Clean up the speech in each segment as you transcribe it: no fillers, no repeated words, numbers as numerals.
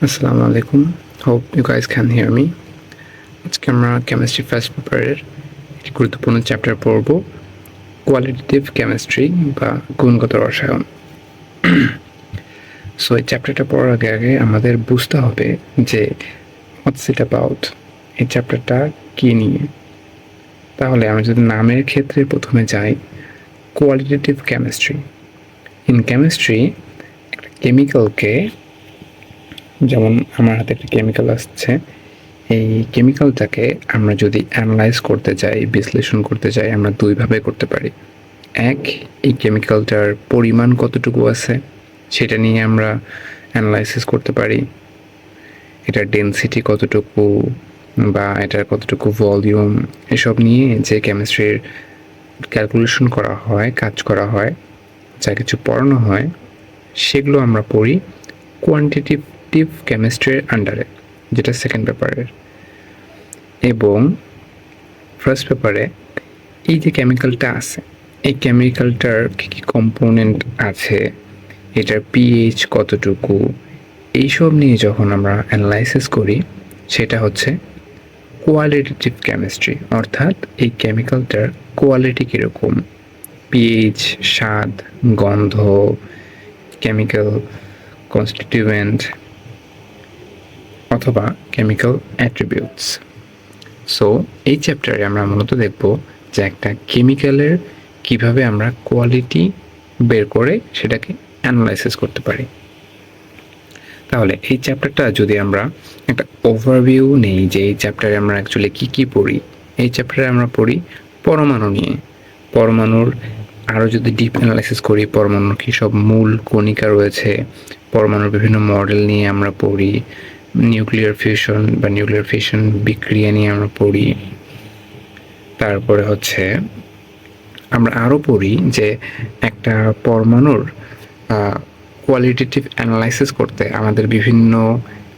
Assalamu alaikum. Hope you guys can hear me. আজকে আমরা chemistry first পেপারের একটি গুরুত্বপূর্ণ চ্যাপ্টার পড়ব, কোয়ালিটেটিভ কেমিস্ট্রি বা গুণগত রসায়ন। সো এই চ্যাপ্টারটা পড়ার আগে আমাদের বুঝতে হবে যে হোয়াটস ইট অ্যাবাউট, এই চ্যাপ্টারটা কী নিয়ে। তাহলে আমরা যদি নামের ক্ষেত্রে প্রথমে যাই, কোয়ালিটেটিভ কেমিস্ট্রি। ইন কেমিস্ট্রি একটা কেমিক্যালকে, যেমন আমার হাতে একটা কেমিক্যাল আসছে, এই কেমিক্যালটাকে আমরা যদি অ্যানালাইজ করতে যাই, বিশ্লেষণ করতে যাই, আমরা দুইভাবে করতে পারি। এক, এই কেমিক্যালটার পরিমাণ কতটুকু আছে সেটা নিয়ে আমরা অ্যানালাইসিস করতে পারি, এটার ডেনসিটি কতটুকু বা এটার কতটুকু ভলিউম, এসব নিয়ে যে কেমিস্ট্রির ক্যালকুলেশন করা হয়, কাজ করা হয়, যা কিছু পড়ানো হয়, সেগুলো আমরা পড়ি কোয়ান্টিটেটিভ কেমিস্ট্রির আন্ডারে, যেটা সেকেন্ড পেপারের। এবং ফার্স্ট পেপারে এই যে কেমিক্যালটা আছে, এই কেমিক্যালটার কী কী কম্পোনেন্ট আছে, এটার পিএইচ কতটুকু, এইসব নিয়ে যখন আমরা অ্যানালাইসিস করি, সেটা হচ্ছে কোয়ালিটেটিভ কেমিস্ট্রি। অর্থাৎ এই কেমিক্যালটার কোয়ালিটি কীরকম, পিএইচ, স্বাদ, গন্ধ, কেমিক্যাল কনস্টিটিউয়েন্ট অথবা কেমিক্যাল অ্যাট্রিবিউটস। সো এই চ্যাপ্টারে আমরা মূলত দেখব যে একটা কেমিক্যালের কিভাবে আমরা কোয়ালিটি বের করে সেটাকে অ্যানালাইসিস করতে পারি। তাহলে এই চ্যাপ্টারটা যদি আমরা একটা ওভারভিউ নেই যে এই চ্যাপ্টারে আমরা অ্যাকচুয়ালি কী কী পড়ি, এই চ্যাপ্টারে আমরা পড়ি পরমাণু নিয়ে। পরমাণুর আরও যদি ডিপ অ্যানালাইসিস করি, পরমাণুর কী সব মূল কণিকা রয়েছে, পরমাণুর বিভিন্ন মডেল নিয়ে আমরা পড়ি, নিউক্লিয়ার ফিউশন বা নিউক্লিয়ার ফিউশন বিক্রিয়া নিয়ে আমরা পড়ি। তারপরে হচ্ছে আমরা আরও পড়ি যে একটা পরমাণুর কোয়ালিটেটিভ অ্যানালাইসিস করতে আমাদের বিভিন্ন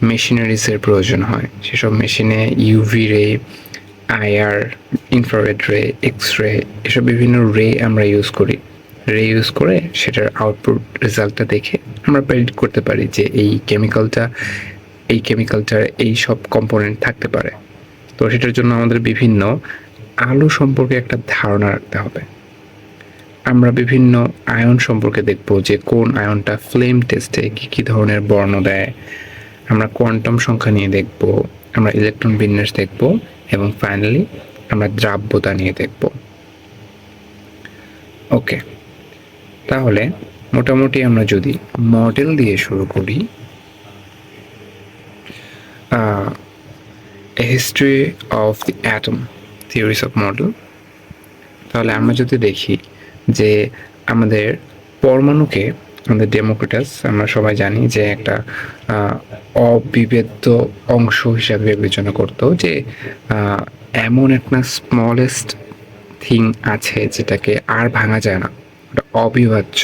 মেশিনারিজের প্রয়োজন হয়। সেসব মেশিনে ইউভি রে, আইআর, ইনফ্রারেড রে, এক্স রে, এসব বিভিন্ন রে আমরা ইউজ করি। রে ইউজ করে সেটার আউটপুট রেজাল্টটা দেখে আমরা প্রেডিক্ট করতে পারি যে এই কেমিক্যালটার এই সব কম্পোনেন্ট থাকতে পারে। তো সেটার জন্য আমাদের বিভিন্ন আলো সম্পর্কে একটা ধারণা রাখতে হবে। আমরা বিভিন্ন আয়ন সম্পর্কে দেখব যে কোন আয়নটা ফ্লেম টেস্টে কী কী ধরনের বর্ণ দেয়, আমরা কোয়ান্টাম সংখ্যা নিয়ে দেখব, আমরা ইলেকট্রন বিন্যাস দেখব, এবং ফাইনালি আমরা দ্রাব্যতা নিয়ে দেখব। ওকে, তাহলে মোটামুটি আমরা যদি মডেল দিয়ে শুরু করি, history of the atom, theories of model. তাহলে আমরা যদি দেখি যে আমাদের পরমাণুকে, আমাদের ডেমোক্রিটাস, আমরা সবাই জানি যে একটা অবিভেদ্য অংশ হিসাবে বিবেচনা করতো, যে এমন একটা স্মলেস্ট থিং আছে যেটাকে আর ভাঙা যায় না, ওটা অবিভাজ্য।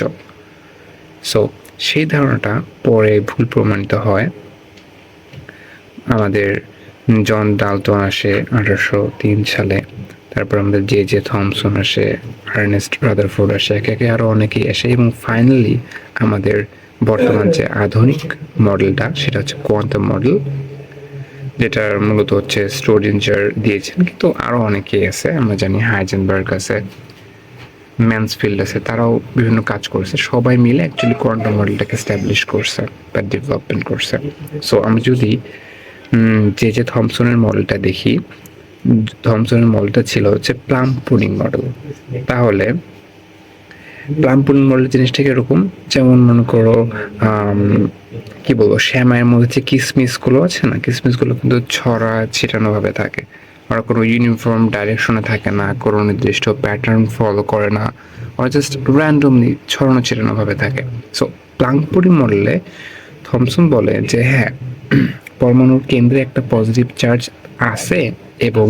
সো সেই ধারণাটা পরে ভুল প্রমাণিত হয়। আমাদের জন ডাল্টন আসে 1803 সালে, তারপর আমাদের জে থমসন আসে, আর্নেস্ট রাদারফোর্ড আসে, একে একে আরও অনেকেই আসে, এবং ফাইনালি আমাদের বর্তমান যে আধুনিক মডেলটা সেটা হচ্ছে কোয়ান্টাম মডেল, যেটার মূলত হচ্ছে স্ট্রোডিঞ্জার দিয়েছেন, কিন্তু আরও অনেকেই আছে। আমরা জানি হাইজেনবার্গ আছে, ম্যান্সফিল্ড আছে, তারাও বিভিন্ন কাজ করছে। সবাই মিলে অ্যাকচুয়ালি কোয়ান্টাম মডেলটাকে এস্টাবলিশ করছে বা ডেভেলপমেন্ট করছে। সো আমরা যদি জে থমসনের মডেলটা দেখি, থমসনের মডেলটা ছিল হচ্ছে প্লাম পুডিং মডেল। তাহলে প্লাম পুডিং মডেল জিনিসটা এরকম, যেমন মনে করো কি বলবো, শ্যামাইয়ের মধ্যে যে কিসমিসগুলো আছে না, কিসমিসগুলো কিন্তু ছড়া ছিটানো ভাবে থাকে, ওরা কোনো ইউনিফর্ম ডাইরেকশনে থাকে না, কোনো নির্দিষ্ট প্যাটার্ন ফলো করে না, ওরা জাস্ট র্যান্ডমলি ছড়ানো ছিটানো ভাবে থাকে। সো প্লাম পুডিং মডেলে থমসন বলে যে হ্যাঁ, পরমাণুর কেন্দ্রে একটা পজিটিভ চার্জ আছে এবং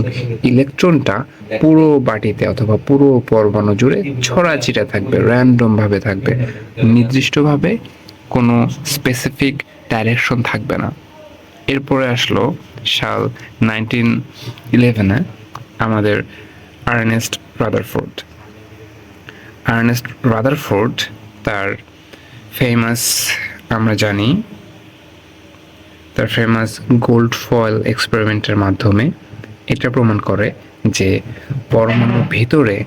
ইলেকট্রনটা পুরো বাটিতে অথবা পুরো পরমাণু জুড়ে ছড়াছিটা থাকবে, র্যান্ডম ভাবে থাকবে, নির্দিষ্টভাবে কোনো স্পেসিফিক ডাইরেকশন থাকবে না। এরপরে আসলো সাল 1911-এ আমাদের আর্নেস্ট রাদারফোর্ড তার ফেমাস, আমরা জানি তার ফেমাস গোল্ড ফয়েল এক্সপেরিমেন্টের মাধ্যমে এটা প্রমাণ করে যে পরমাণুর ভিতরে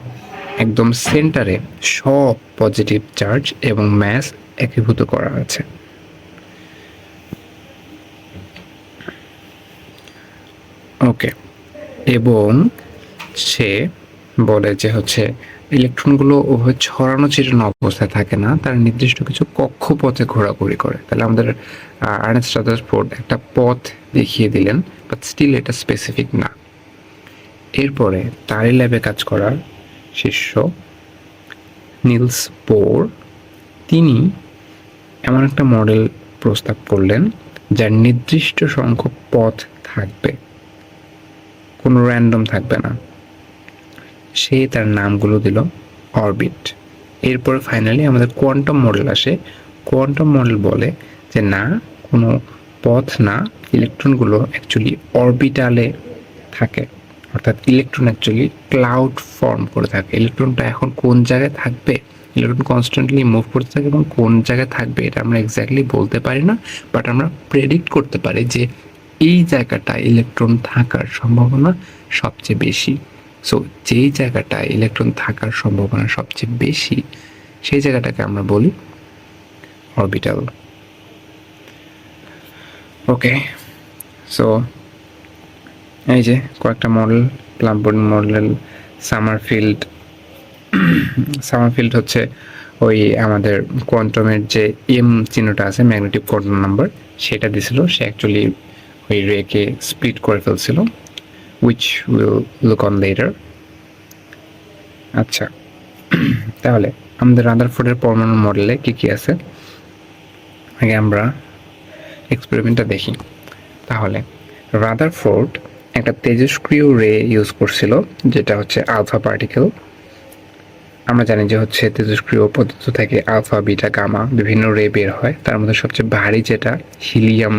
একদম সেন্টারে সব পজিটিভ চার্জ এবং ম্যাস একীভূত করা আছে। ওকে, এবং সে বলে যে হচ্ছে ইলেকট্রনগুলো ওভাবে ছড়ানো ছিটানো অবস্থায় থাকে না, তার নির্দিষ্ট কিছু কক্ষপথে ঘোরাঘুরি করে। তাহলে আমাদের আর্নেস্ট রাদারফোর্ড একটা পথ দেখিয়ে দিলেন, বাট স্টিল এটা স্পেসিফিক না। এরপরে তারই ল্যাবে কাজ করা শিষ্য নিলস বোর, তিনি এমন একটা মডেল প্রস্তাব করলেন যার নির্দিষ্ট সংখ্যক পথ থাকবে, কোনো র্যান্ডম থাকবে না। সে তার নামগুলো দিল অরবিট। এরপরে ফাইনালি আমাদের কোয়ান্টাম মডেল আসে। কোয়ান্টাম মডেল বলে যে না, কোনো পথ না, ইলেকট্রনগুলো অ্যাকচুয়ালি অরবিটালে থাকে, অর্থাৎ ইলেকট্রন অ্যাকচুয়ালি ক্লাউড ফর্ম করে থাকে। ইলেকট্রনটা এখন কোন জায়গায় থাকবে, ইলেকট্রন কনস্ট্যান্টলি মুভ করতে থাকে এবং কোন জায়গায় থাকবে এটা আমরা এক্স্যাক্টলি বলতে পারি না, বাট আমরা প্রেডিক্ট করতে পারি যে এই জায়গাটা ইলেকট্রন থাকার সম্ভাবনা সবচেয়ে বেশি। সো যেই জায়গাটায় ইলেকট্রন থাকার সম্ভাবনা সবচেয়ে বেশি সেই জায়গাটাকে আমরা বলি অরবিটাল। ওকে, সো এই যে কয়েকটা মডেল, প্লাম্বোর্ড মডেল, সামারফিল্ড হচ্ছে ওই আমাদের কোয়ান্টামের যে এম চিহ্নটা আছে, ম্যাগনেটিক কোয়ান্টাম নাম্বার, সেটা দিছিল। সে অ্যাকচুয়ালি ওই রেকে স্প্লিট করে ফেলছিল, which will look on later. আচ্ছা, তাহলে আমাদের রাদারফোর্ডের পরমাণু মডেলে কি কি আছে আগে আমরা এক্সপেরিমেন্টটা দেখি। তাহলে রাদারফোর্ড একটা তেজস্ক্রিয় রে ইউজ করছিল, যেটা হচ্ছে আলফা পার্টিকেল। আমরা জানি যে হচ্ছে তেজস্ক্রিয় পদার্থ থেকে আলফা, বিটা, গামা বিভিন্ন রে বের হয়। তার মধ্যে সবচেয়ে ভারী যেটা হিলিয়াম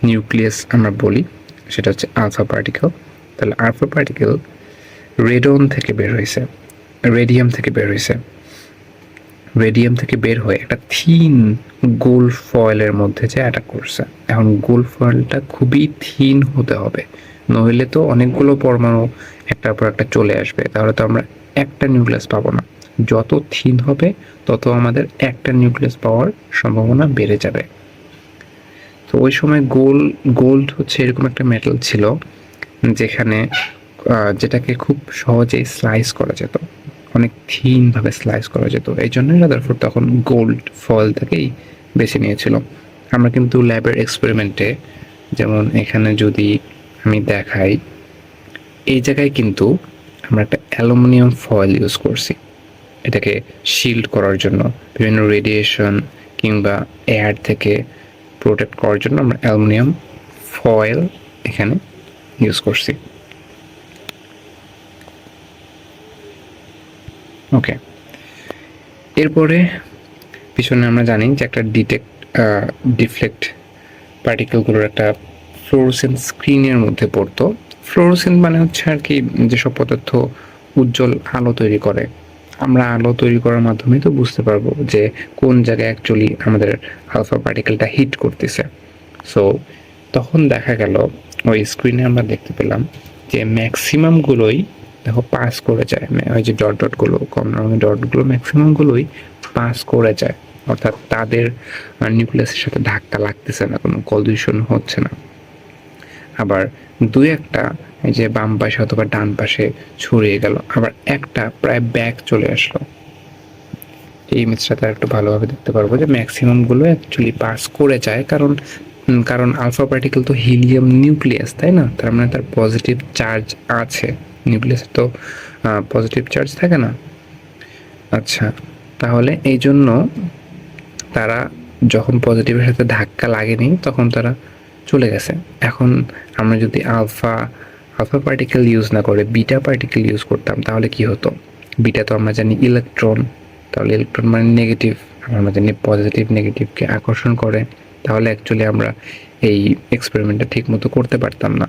নিউক্লিয়াস আমরা বলি, সেটা হচ্ছে আলফা পার্টিকেল। তাহলে আলফা পার্টিকেল রেডিয়াম থেকে বের হয়েছে, রেডিয়াম থেকে বের হয়ে একটা থিন গোল ফয়েলের মধ্যে যে অ্যাটাক করছে। এখন গোল ফয়েলটা খুবই থিন হতে হবে, নইলে তো অনেকগুলো পরমাণু একটার পর একটা চলে আসবে, তাহলে তো আমরা একটা নিউক্লিয়াস পাবো না। যত থিন হবে তত আমাদের একটা নিউক্লিয়াস পাওয়ার সম্ভাবনা বেড়ে যাবে। তো ওই সময় গোল্ড হচ্ছে এরকম একটা মেটাল ছিল যেখানে যেটাকে খুব সহজেই স্লাইস করা যেত, অনেক থিনভাবে স্লাইস করা যেত। এই জন্যই রাদারফোর্ড তখন গোল্ড ফয়েল থেকেই বেছে নিয়েছিল। আমরা কিন্তু ল্যাবের এক্সপেরিমেন্টে, যেমন এখানে যদি আমি দেখাই, এই জায়গায় কিন্তু আমরা একটা অ্যালুমিনিয়াম ফয়েল ইউজ করছি এটাকে শিল্ড করার জন্য, বিভিন্ন রেডিয়েশন কিংবা এয়ার থেকে প্রোটেক্ট করার জন্য আমরা অ্যালুমিনিয়াম ফয়েল এখানে ইউজ করছি। ওকে, এরপরে পিছনে আমরা জানি যে একটা ডিফ্লেক্ট পার্টিকেলগুলোর একটা ফ্লোরোসেন্ট স্ক্রিনের মধ্যে পড়তো। ফ্লোরোসেন্ট মানে হচ্ছে আর কি যেসব পদার্থ উজ্জ্বল আলো তৈরি করে। আমরা আলো তৈরি করার মাধ্যমে তো বুঝতে পারবো যে কোন জায়গায় অ্যাকচুয়ালি আমাদের আলফা পার্টিকেলটা হিট করতেছে। সো তখন দেখা গেল ওই স্ক্রিনে আমরা দেখতে পেলাম যে ম্যাক্সিমামগুলোই দেখো পাস করে যায়, ওই যে ডটগুলো, কম রঙের ডটগুলো ম্যাক্সিমামগুলোই পাস করে যায়, অর্থাৎ তাদের নিউক্লিয়াসের সাথে ধাক্কা লাগতেছে না, কোনো কলিশন হচ্ছে না। আবার দুই একটা এই যে বাম পাশে অথবা ডান পাশে ছড়িয়ে গেল, আবার একটা প্রায় ব্যাক চলে আসলো। এই ইমেজটাতে একটু ভালোভাবে দেখতে পারবো যে ম্যাক্সিমামগুলো অ্যাকচুয়ালি পাস করে যায়, কারণ আলফা পার্টিকেল তো হিলিয়াম নিউক্লিয়াস, তাই না? তার মানে তার পজিটিভ চার্জ আছে, নিউক্লিয়াসে তো পজিটিভ চার্জ থাকে না। আচ্ছা, তাহলে এই জন্য তারা যখন পজিটিভের সাথে ধাক্কা লাগেনি তখন তারা চলে গেছে। এখন আমরা যদি আলফা পার্টিকেল ইউজ না করে বিটা পার্টিকেল ইউজ করতাম তাহলে কি হতো? বিটা তো আমরা জানি ইলেকট্রন, তাহলে ইলেকট্রন মানে নেগেটিভ, আমরা জানি পজিটিভ নেগেটিভকে আকর্ষণ করে, তাহলে অ্যাকচুয়ালি আমরা এই এক্সপেরিমেন্টটা ঠিক মতো করতে পারতাম না,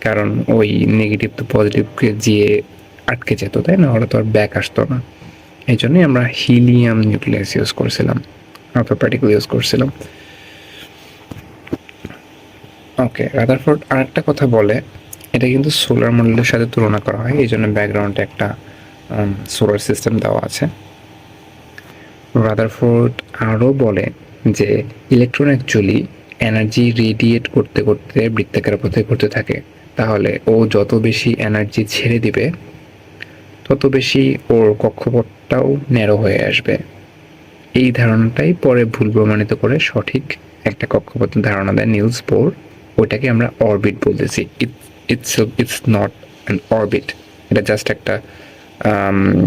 কারণ ওই নেগেটিভ তো পজিটিভকে যেয়ে আটকে যেত, তাই না? ওরা তো আর ব্যাক আসতো না। এই জন্যই আমরা হিলিয়াম নিউক্লিয়াস ইউজ করছিলাম, আলফা পার্টিকেল ইউজ করছিলাম। ওকে, রাদারফোর্ড আরেকটা কথা বলে, এটা কিন্তু সোলার মডেলের সাথে তুলনা করা হয়, এই জন্য ব্যাকগ্রাউন্ডে একটা সোলার সিস্টেম দেওয়া আছে। রাদারফোর্ড আরও বলে যে ইলেকট্রন অ্যাকচুয়ালি এনার্জি রেডিয়েট করতে করতে বৃত্তাকার পথে ঘুরতে থাকে, তাহলে ও যত বেশি এনার্জি ছেড়ে দিবে তত বেশি ওর কক্ষপথটাও ন্যারো হয়ে আসবে। এই ধারণাটাই পরে ভুল প্রমাণিত করে সঠিক একটা কক্ষপথের ধারণা দেয় নিলস বোর। ওইটাকে আমরা অরবিট বলতেছি। ইটস নট অ্যান অরবিট, এটা জাস্ট একটা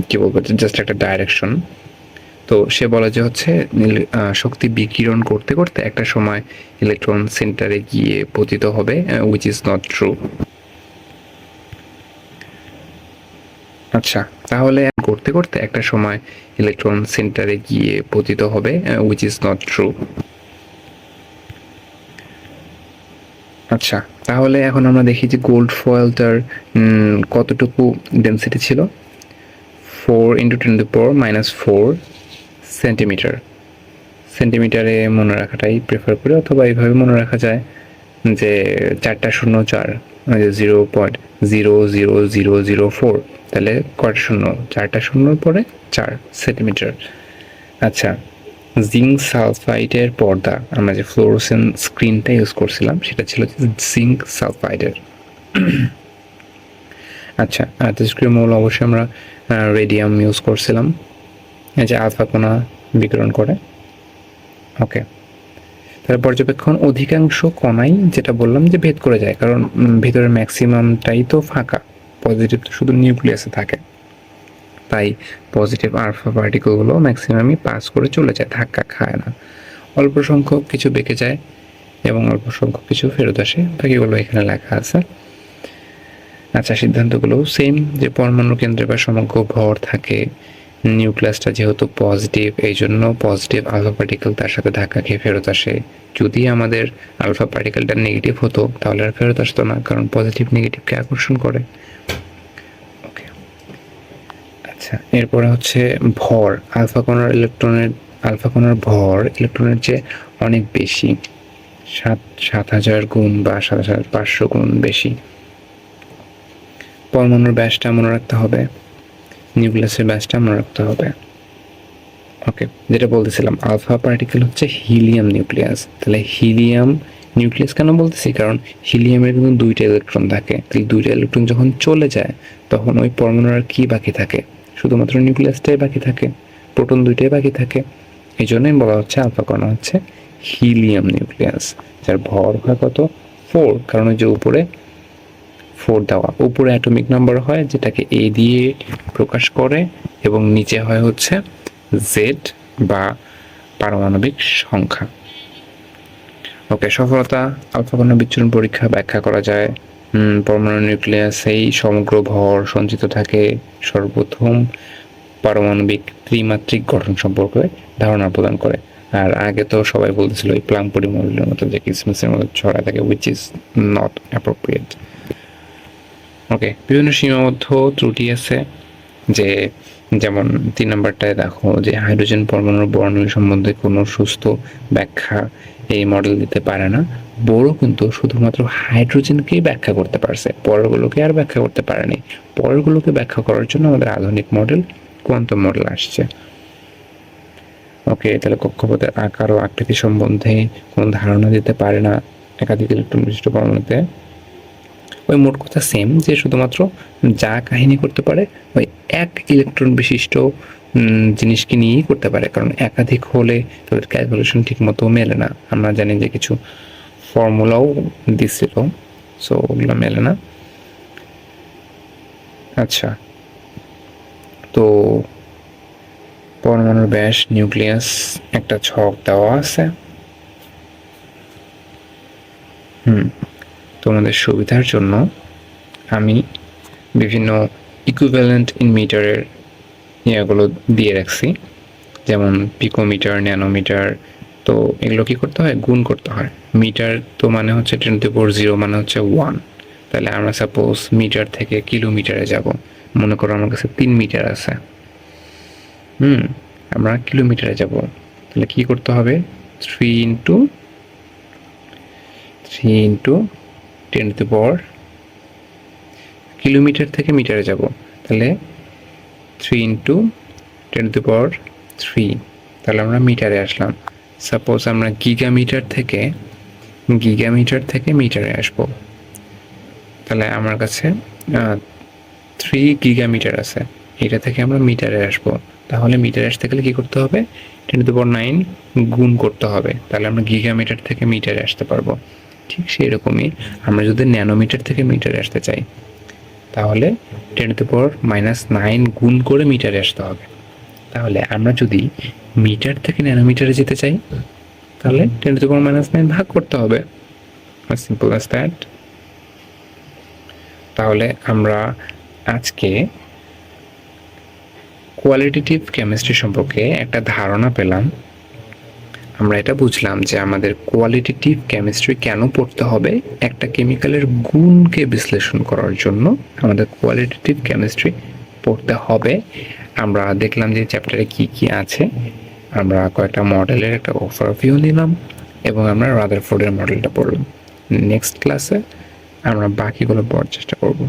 কি বলবো, জাস্ট একটা ডাইরেকশন। তো সে বলে যে হচ্ছে শক্তি বিকিরণ করতে করতে একটা সময় ইলেকট্রন সেন্টারে গিয়ে পতিত হবে, উইচ ইজ নট ট্রু। আচ্ছা, তাহলে করতে করতে একটা সময় ইলেকট্রন সেন্টারে গিয়ে পতিত হবে, উইচ ইজ নট ট্রু। আচ্ছা, তাহলে এখন আমরা দেখি যে গোল্ড ফয়েলটার কতটুকু ডেন্সিটি ছিল, 4 × 10⁻⁴ সেন্টিমিটার। সেন্টিমিটারে মনে রাখাটাই প্রেফার করি, অথবা এইভাবে মনে রাখা যায় যে 4টা শূন্য 4, 0.00004, তাহলে কয়টা শূন্য, 4টা শূন্যর পরে 4 সেন্টিমিটার। আচ্ছা, জিঙ্ক সালফাইডের পর্দা, আমরা যে ফ্লোরোসেন্ট স্ক্রিনটা ইউজ করছিলাম সেটা ছিল জিঙ্ক সালফাইডের। আচ্ছা, তেজস্ক্রিয় মৌল অবশ্যই আমরা রেডিয়াম ইউজ করছিলাম, এই যে আলফা কণা বিকিরণ করে। ওকে, তাহলে পর্যবেক্ষণ অধিকাংশ কণাই যেটা বললাম যে ভেদ করে যায়, কারণ ভিতরে ম্যাক্সিমামটাই তো ফাঁকা, পজিটিভ তো শুধু নিউক্লিয়াসে থাকে, তাই পজিটিভ আলফা পার্টিকেলগুলো ম্যাক্সিমামই পাস করে চলে যায়, ধাক্কা খায় না। অল্প সংখ্যক কিছু বেঁকে যায় এবং অল্প সংখ্যক কিছু ফেরত আসে, বাকিগুলো এখানে লেখা আছে। আচ্ছা, সিদ্ধান্তগুলো সেম, যে পরমাণু কেন্দ্রে বা সমগ্র ভর থাকে, নিউক্লিয়াসটা যেহেতু পজিটিভ এই জন্য পজিটিভ আলফা পার্টিকেল তার সাথে ধাক্কা খেয়ে ফেরত আসে। যদি আমাদের আলফা পার্টিকেলটা নেগেটিভ হতো তাহলে আর ফেরত আসতো না, কারণ পজিটিভ নেগেটিভকে আকর্ষণ করে। ওকে, আচ্ছা, এরপরে হচ্ছে ভর। আলফা কণার ভর ইলেকট্রনের চেয়ে অনেক বেশি, 7,000 গুণ বা 7,500 গুণ বেশি। পরমাণুর ব্যাসটা মনে রাখতে হবে, নিউক্লিয়াসের ব্যাসটা মনে রাখতে হবে। ওকে, যেটা বলতেছিলাম, আলফা পার্টিকেল হচ্ছে হিলিয়াম নিউক্লিয়াস। তাহলে হিলিয়াম নিউক্লিয়াস কেন বলতেছি, কারণ হিলিয়ামের কিন্তু 2টা ইলেকট্রন থাকে। তাহলে 2টা ইলেকট্রন যখন চলে যায় তখন ওই পরমাণুর আর কি বাকি থাকে, শুধুমাত্র নিউক্লিয়াসটাই বাকি থাকে, প্রোটন 2টাই বাকি থাকে। এই জন্যই বলা হচ্ছে আলফা কণা হচ্ছে হিলিয়াম নিউক্লিয়াস, যার ভর হয় কত, 4, কারণ ওই যে উপরে 4 দেওয়া, উপরে অ্যাটমিক নাম্বার হয় যেটাকে এ দিয়ে প্রকাশ করে, এবং নিচে হয় হচ্ছে জেড বা পারমাণবিক সংখ্যা। ওকে, সফলতা। আলফা কণা বিচ্ছুরণ পরীক্ষা ব্যাখ্যা করা যায়। পরমাণু নিউক্লিয়াসেই সমগ্র ভর সঞ্চিত থাকে। সর্বপ্রথম পারমাণবিক ত্রিমাত্রিক গঠন সম্পর্কে ধারণা প্রদান করে। আর আগে তো সবাই বলতেছিল এই প্লাম পরিমণ্ডলের মতো যে কিসমিসের মতো ছড়া থাকে, উইচ ইজ নট অ্যাপ্রোপ্রিয়েট। ওকে, বিভিন্ন সীমাবদ্ধ ত্রুটি আছে, যে যেমন 3 নম্বরটায় দেখো যে হাইড্রোজেন পরমাণুর বর্ণালী সম্বন্ধে কোনো সুস্থ ব্যাখ্যা এই মডেল দিতে পারে না। বোরও কিন্তু শুধুমাত্র হাইড্রোজেনকেই ব্যাখ্যা করতে পারছে, পরেরগুলোকে আর ব্যাখ্যা করতে পারেনি। পরেরগুলোকে ব্যাখ্যা করার জন্য আমাদের আধুনিক মডেল কোয়ান্টাম মডেল আসছে। ওকে, তাহলে কক্ষপথের আকার ও আকৃতি সম্বন্ধে কোনো ধারণা দিতে পারে না একাধিক ইলেকট্রন বিশিষ্ট পরমাণুতে। ওই মোট কথা সেম, যে শুধুমাত্র যা কাহিনী করতে পারে ওই এক ইলেকট্রন বিশিষ্ট জিনিসকে নিয়েই করতে পারে, কারণ একাধিক হলে তাদের ক্যালকুলেশন ঠিক মতো মেলে না। আমরা জানি যে কিছু ফর্মুলাও দিছিল, সো ওগুলো মেলে না। আচ্ছা, তো পরমাণুর ব্যাস, নিউক্লিয়াস একটা ছক দেওয়া আছে। তোমাদের সুবিধার জন্য আমি বিভিন্ন ইকুইভ্যালেন্ট ইনমিটারের ইয়েগুলো দিয়ে রাখছি, যেমন পিকোমিটার, ন্যানোমিটার। তো এগুলো কি করতে হয়, গুণ করতে হয়। মিটার তো মানে হচ্ছে 10⁻⁴ মানে হচ্ছে 1। তাহলে আমরা সাপোজ মিটার থেকে কিলোমিটারে যাব, মনে করো আমার কাছে 3 মিটার আছে, আমরা কিলোমিটারে যাব, তাহলে কি করতে হবে, 3 × 3 ইন্টু 10⁻, কিলোমিটার থেকে মিটারে যাব, তাহলে 3 ইন্টু 10⁻3, তাহলে আমরা মিটারে আসলাম। সাপোজ আমরা গিগামিটার থেকে মিটারে আসব, তাহলে আমার কাছে 3 গিগামিটার আছে, এটা থেকে আমরা মিটারে আসব। তাহলে মিটারে আসতে গেলে কী করতে হবে? 10⁹ গুণ করতে হবে, তাহলে আমরা গিগামিটার থেকে মিটারে আসতে পারবো। ঠিক সেই রকমই আমরা যদি ন্যানোমিটার থেকে মিটারে আসতে চাই, তাহলে 10⁻⁹ গুণ করে মিটারে আসতে হবে। তাহলে আমরা যদি মিটার থেকে ন্যানোমিটারে যেতে চাই, তাহলে 10⁻⁹ ভাগ করতে হবে, সিম্পল অ্যাজ দ্যাট। তাহলে আমরা আজকে কোয়ালিটেটিভ কেমিস্ট্রি সম্পর্কে একটা ধারণা পেলাম। আমরা এটা বুঝলাম যে আমাদের কোয়ালিটেটিভ কেমিস্ট্রি কেন পড়তে হবে। একটা কেমিক্যালের গুণকে বিশ্লেষণ করার জন্য আমাদের কোয়ালিটেটিভ কেমিস্ট্রি পড়তে হবে। আমরা দেখলাম যে চ্যাপ্টারে কি কি আছে, আমরা কয়েকটা মডেলের একটা ওভারভিউ নিলাম এবং আমরা রাদারফোর্ডের মডেলটা পড়লাম। নেক্সট ক্লাসে আমরা বাকিগুলো পড়ার চেষ্টা করব।